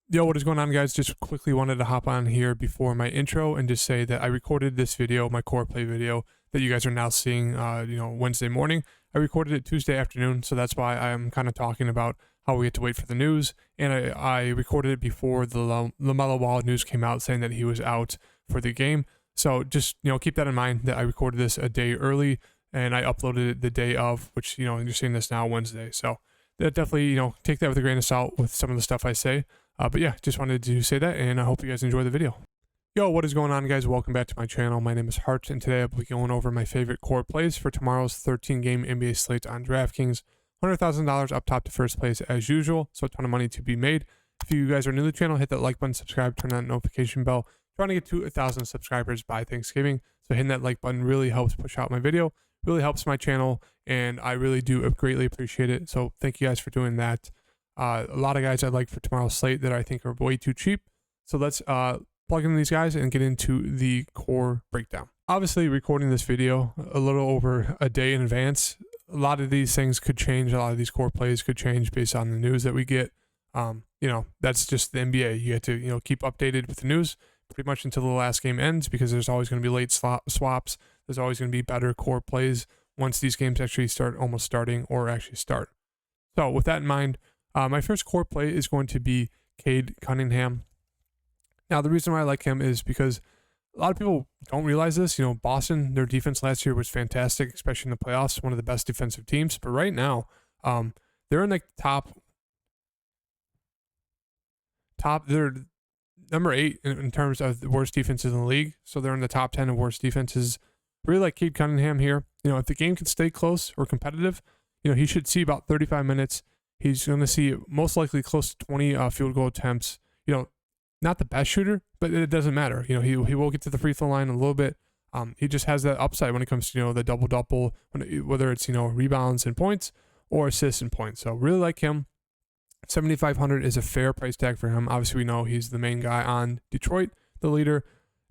Yo, what is going on, guys? Just quickly wanted to hop on here before my intro and just say that I recorded this video, my core play video that you guys are now seeing, Wednesday morning. I recorded it Tuesday afternoon, so that's why I'm kind of talking about how we had to wait for the news. And I recorded it before the LaMelo Ball news came out saying that he was out for the game. So just, keep that in mind that I recorded this a day early and I uploaded it the day of, which, you're seeing this now Wednesday. So that definitely, take that with a grain of salt with some of the stuff I say. But yeah, just wanted to say that, and I hope you guys enjoy the video. Yo, what is going on, guys? Welcome back to my channel. My name is Hart, and today I'll be going over my favorite core plays for tomorrow's 13-game NBA slate on DraftKings. $100,000 up top to first place as usual, so a ton of money to be made. If you guys are new to the channel, hit that like button, subscribe, turn on that notification bell. Trying to get to 1,000 subscribers by Thanksgiving, so hitting that like button really helps push out my video, really helps my channel, and I really do greatly appreciate it. So thank you guys for doing that. A lot of guys I like for tomorrow's slate that I think are way too cheap. So let's plug in these guys and get into the core breakdown. Obviously, recording this video a little over a day in advance, a lot of these things could change. A lot of these core plays could change based on the news that we get. That's just the NBA. You have to, keep updated with the news pretty much until the last game ends, because there's always going to be late swaps. There's always going to be better core plays once these games actually start or actually start. So with that in mind, my first core play is going to be Cade Cunningham. Now, the reason why I like him is because a lot of people don't realize this. Boston, their defense last year was fantastic, especially in the playoffs, one of the best defensive teams. But right now, they're in the top. They're number 8 in terms of the worst defenses in the league. So they're in the top 10 of worst defenses. Really like Cade Cunningham here. If the game can stay close or competitive, he should see about 35 minutes. He's going to see most likely close to 20 field goal attempts. Not the best shooter, but it doesn't matter. He will get to the free throw line a little bit. He just has that upside when it comes to, the double-double, whether it's, rebounds and points or assists and points. So really like him. 7,500 is a fair price tag for him. Obviously, we know he's the main guy on Detroit, the leader.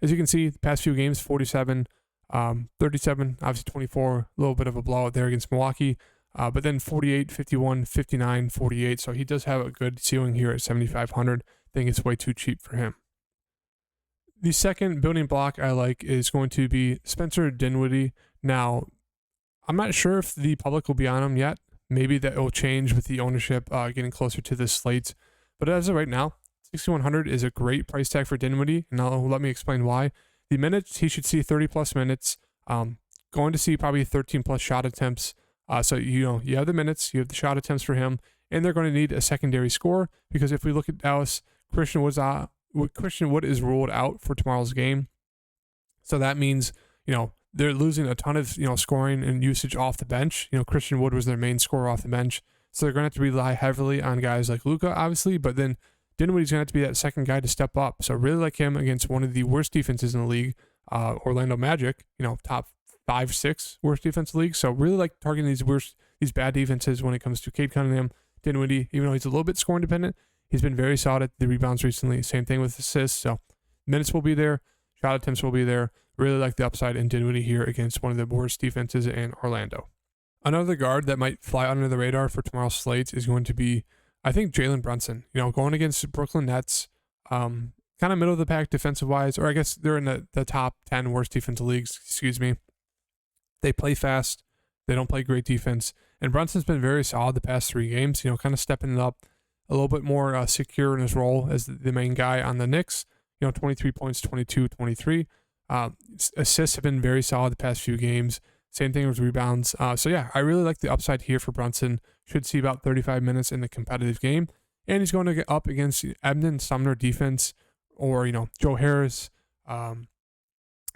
As you can see, the past few games, 47, 37, obviously 24, a little bit of a blowout there against Milwaukee. But then 48, 51, 59, 48. So he does have a good ceiling here at 7,500. I think it's way too cheap for him. The second building block I like is going to be Spencer Dinwiddie. Now, I'm not sure if the public will be on him yet. Maybe that will change with the ownership getting closer to the slate. But as of right now, 6,100 is a great price tag for Dinwiddie. And now let me explain why. The minutes, he should see 30-plus minutes. Going to see probably 13-plus shot attempts. So, you have the minutes, you have the shot attempts for him, and they're going to need a secondary score, because if we look at Dallas, Christian Wood is ruled out for tomorrow's game. So that means, they're losing a ton of, scoring and usage off the bench. Christian Wood was their main scorer off the bench. So they're going to have to rely heavily on guys like Luka, obviously, but then Dinwiddie's going to have to be that second guy to step up. So really like him against one of the worst defenses in the league, Orlando Magic, top 5-6 worst defense league. So really like targeting these bad defenses when it comes to Cade Cunningham. Dinwiddie, even though he's a little bit scoring dependent, he's been very solid at the rebounds recently. Same thing with assists. So minutes will be there, shot attempts will be there. Really like the upside in Dinwiddie here against one of the worst defenses in Orlando. Another guard that might fly under the radar for tomorrow's slate is going to be, I think, Jalen Brunson. Going against Brooklyn Nets, kind of middle of the pack defensive wise, or I guess they're in the top 10 worst defensive leagues. They play fast. They don't play great defense. And Brunson's been very solid the past 3 games, kind of stepping it up a little bit more secure in his role as the main guy on the Knicks. 23 points, 22, 23. Assists have been very solid the past few games. Same thing with rebounds. So yeah, I really like the upside here for Brunson. Should see about 35 minutes in the competitive game. And he's going to get up against Embiid Sumner defense, or, Joe Harris,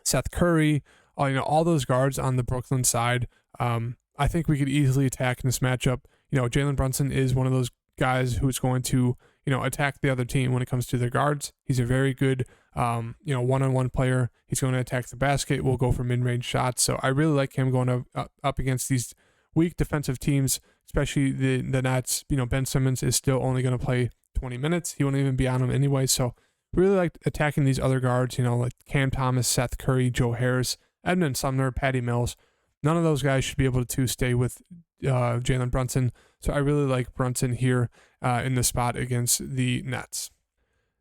Seth Curry, all those guards on the Brooklyn side. I think we could easily attack in this matchup. Jalen Brunson is one of those guys who's going to, attack the other team when it comes to their guards. He's a very good, one-on-one player. He's going to attack the basket, will go for mid-range shots. So I really like him going up against these weak defensive teams, especially the Nets. Ben Simmons is still only going to play 20 minutes. He won't even be on them anyway. So really like attacking these other guards, like Cam Thomas, Seth Curry, Joe Harris, Embiid Sumner, Patty Mills. None of those guys should be able to stay with Jalen Brunson. So I really like Brunson here in the spot against the Nets.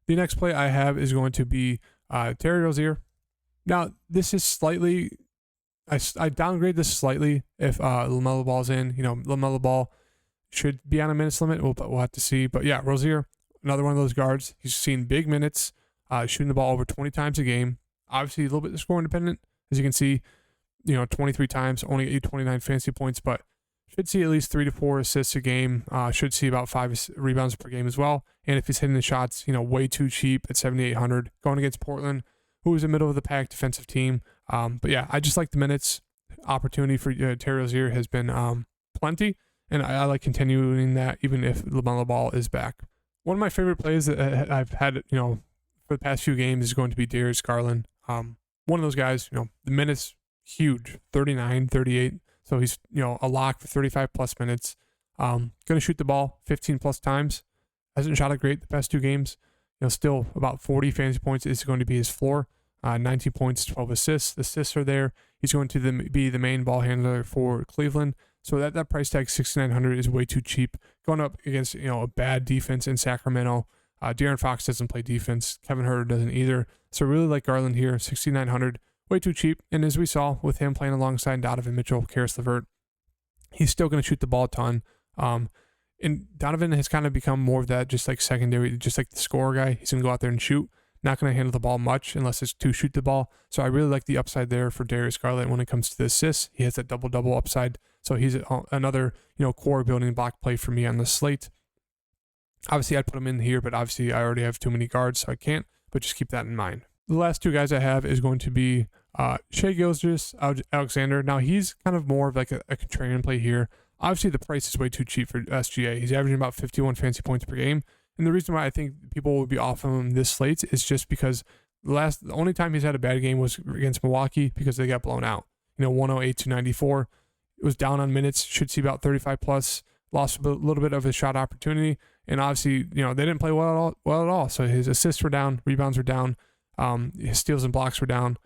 The next play I have is going to be Terry Rozier. Now, this is slightly, I downgrade this slightly if LaMelo Ball's in. LaMelo Ball should be on a minutes limit. We'll have to see. But yeah, Rozier, another one of those guards. He's seen big minutes, shooting the ball over 20 times a game. Obviously, a little bit score independent, as you can see. 23 times, only 829 fantasy points, but should see at least 3 to 4 assists a game. Should see about 5 rebounds per game as well. And if he's hitting the shots, way too cheap at 7,800 going against Portland, who is a middle of the pack defensive team. But yeah, I just like the minutes. Opportunity for Terry Rozier has been plenty, and I like continuing that even if LaMelo Ball is back. One of my favorite plays that I've had, for the past few games is going to be Darius Garland. One of those guys, the minutes huge, 39, 38. So he's, a lock for 35 plus minutes. Going to shoot the ball 15 plus times. Hasn't shot it great the past 2 games. Still about 40 fantasy points is going to be his floor. 19 points, 12 assists. The assists are there. He's going to be the main ball handler for Cleveland. So that price tag, 6,900, is way too cheap. Going up against, a bad defense in Sacramento. De'Aaron Fox doesn't play defense. Kevin Huerter doesn't either. So really like Garland here, 6,900. Way too cheap. And as we saw with him playing alongside Donovan Mitchell, Karis LeVert, he's still going to shoot the ball a ton. And Donovan has kind of become more of that just like secondary, just like the scorer guy. He's going to go out there and shoot. Not going to handle the ball much unless it's to shoot the ball. So I really like the upside there for Darius Garland when it comes to the assists. He has that double-double upside. So he's another, core building block play for me on the slate. Obviously, I'd put him in here, but obviously I already have too many guards, so I can't. But just keep that in mind. The last 2 guys I have is going to be Shai Gilgeous-Alexander. Now, he's kind of more of like a contrarian play here. Obviously, the price is way too cheap for SGA. He's averaging about 51 fantasy points per game. And the reason why I think people would be off of him this slate is just because the only time he's had a bad game was against Milwaukee because they got blown out. 108 to 94. It was down on minutes. Should see about 35 plus. Lost a little bit of his shot opportunity. And obviously, they didn't play well at all. So his assists were down. Rebounds were down. His steals and blocks were down.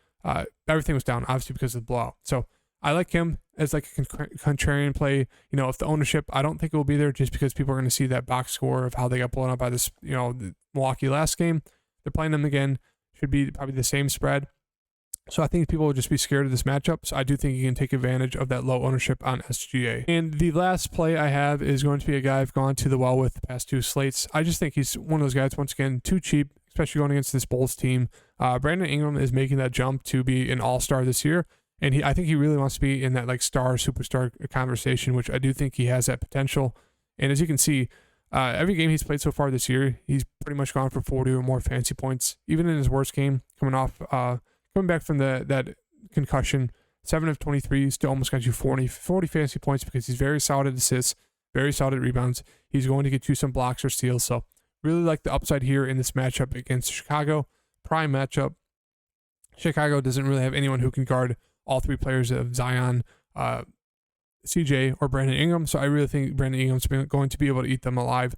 Everything was down, obviously, because of the blowout. So I like him as like a contrarian play. If the ownership, I don't think it will be there just because people are going to see that box score of how they got blown up by this, the Milwaukee last game. They're playing them again. Should be probably the same spread. So I think people will just be scared of this matchup. So I do think you can take advantage of that low ownership on SGA. And the last play I have is going to be a guy I've gone to the well with the past 2 slates. I just think he's one of those guys, once again, too cheap, especially going against this Bulls team. Brandon Ingram is making that jump to be an all-star this year. And I think he really wants to be in that like superstar conversation, which I do think he has that potential. And as you can see, every game he's played so far this year, he's pretty much gone for 40 or more fantasy points. Even in his worst game, coming back from that concussion, 7 of 23, still almost got you 40 fantasy points because he's very solid at assists, very solid at rebounds. He's going to get you some blocks or steals. So really like the upside here in this matchup against Chicago. Prime matchup. Chicago doesn't really have anyone who can guard all 3 players of Zion, CJ, or Brandon Ingram. So I really think Brandon Ingram's going to be able to eat them alive,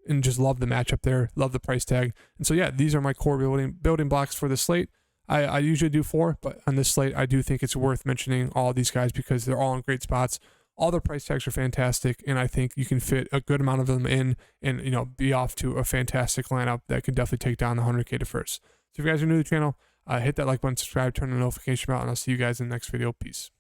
and just love the matchup there. Love the price tag. And so yeah, these are my core building blocks for the slate. I usually do 4, but on this slate, I do think it's worth mentioning all these guys because they're all in great spots. All their price tags are fantastic, and I think you can fit a good amount of them in and, be off to a fantastic lineup that could definitely take down the 100K to first. So if you guys are new to the channel, hit that like button, subscribe, turn the notification bell, and I'll see you guys in the next video. Peace.